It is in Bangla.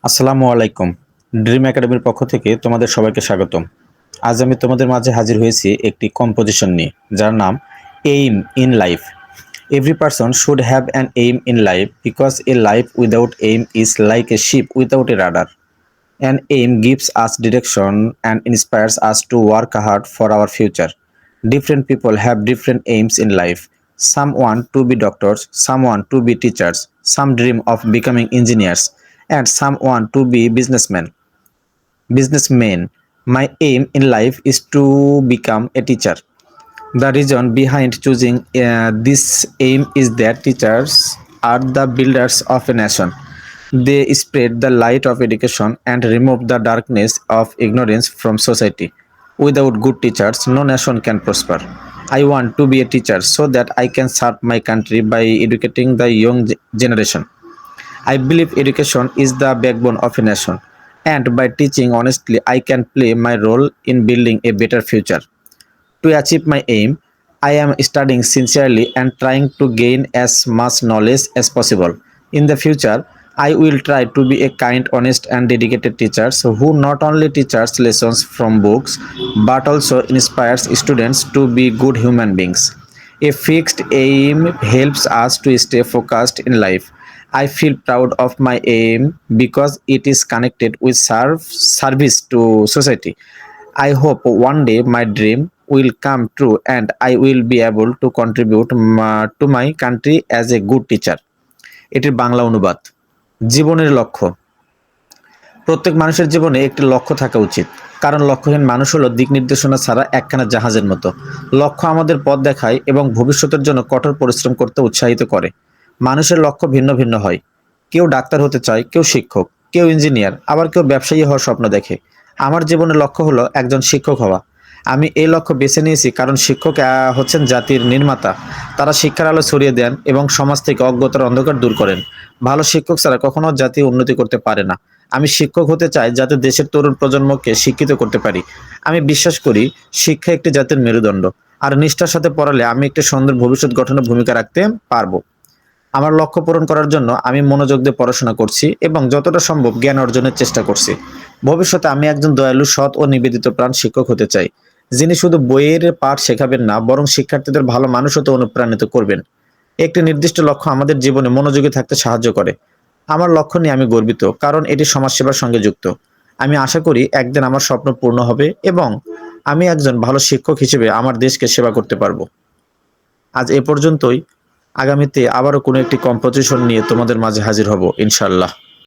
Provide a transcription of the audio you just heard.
আসসালামু আলাইকুম। ড্রিম একাডেমির পক্ষ থেকে তোমাদের সবাইকে স্বাগতম। আজ আমি তোমাদের মাঝে হাজির হয়েছি একটি কম্পোজিশন নিয়ে, যার নাম aim in life. Every person should have an aim in life because A life without aim is like a ship without a radar. An aim gives us direction and inspires us to work hard for our future. Different people have different aims in life. Some want to be doctors, some want to be teachers, some dream of becoming engineers, and some want to be businessmen. My aim in life is to become a teacher. The reason behind choosing this aim is that teachers are the builders of a nation. They spread the light of education and remove the darkness of ignorance from society. Without good teachers, no nation can prosper. I want to be a teacher so that I can serve my country by educating the young generation. I believe education is the backbone of a nation, and by teaching honestly, I can play my role in building a better future. To achieve my aim, I am studying sincerely and trying to gain as much knowledge as possible. In the future, I will try to be a kind, honest, and dedicated teacher who not only teaches lessons from books but also inspires students to be good human beings. A fixed aim helps us to stay focused in life. I feel proud of my aim because it is connected with service to society. I hope one day my dream will come true and I will be able to contribute to my country as a good teacher. এটির বাংলা অনুবাদ: জীবনের লক্ষ্য। প্রত্যেক মানুষের জীবনে একটি লক্ষ্য থাকা উচিত, কারণ লক্ষ্যহীন মানুষ হলো দিক নির্দেশনা ছাড়া একখানা জাহাজের মতো। লক্ষ্য আমাদের পথ দেখায় এবং ভবিষ্যতের জন্য কঠোর পরিশ্রম করতে উৎসাহিত করে। মানুষের লক্ষ্য ভিন্ন ভিন্ন হয়। কেউ ডাক্তার হতে চায়, কেউ শিক্ষক, কেউ ইঞ্জিনিয়ার, আবার কেউ ব্যবসায়ী হওয়ার স্বপ্ন দেখে। আমার জীবনের লক্ষ্য হলো একজন শিক্ষক হওয়া। আমি এই লক্ষ্য বেছে নিয়েছি কারণ শিক্ষক হচ্ছেন জাতির নির্মাতা। তারা শিক্ষার আলো ছড়িয়ে দেন এবং সমাজ থেকে অজ্ঞতার অন্ধকার দূর করেন। ভালো শিক্ষক ছাড়া কখনো জাতি উন্নতি করতে পারে না। আমি শিক্ষক হতে চাই যাতে দেশের তরুণ প্রজন্মকে শিক্ষিত করতে পারি। আমি বিশ্বাস করি শিক্ষা একটি জাতির মেরুদণ্ড, আর নিষ্ঠার সাথে পড়ালে আমি একটি সুন্দর ভবিষ্যৎ গঠনে ভূমিকা রাখতে পারবো। আমার লক্ষ্য পূরণ করার জন্য আমি মনোযোগ দিয়ে পড়াশোনা করছি এবং যতটা সম্ভব জ্ঞান অর্জনের চেষ্টা করছি। ভবিষ্যতে আমি একজন দয়ালু, সৎ ও নিবেদিত প্রাণ শিক্ষক হতে চাই, যিনি শুধু বইয়ের পাঠ শেখাবেন না, বরং শিক্ষার্থীদের ভালো মানুষ হতে অনুপ্রাণিত করবেন। একটি নির্দিষ্ট লক্ষ্য আমাদের জীবনে মনোযোগী থাকতে সাহায্য করে। আমার লক্ষ্য নিয়ে আমি গর্বিত, কারণ এটি সমাজসেবার সঙ্গে যুক্ত। আমি আশা করি একদিন আমার স্বপ্ন পূর্ণ হবে এবং আমি একজন ভালো শিক্ষক হিসেবে আমার দেশকে সেবা করতে পারবো। আজ এ পর্যন্তই। আগামীতে আবারও কোনো একটি কম্পোজিশন নিয়ে তোমাদের মাঝে হাজির হব ইনশাআল্লাহ।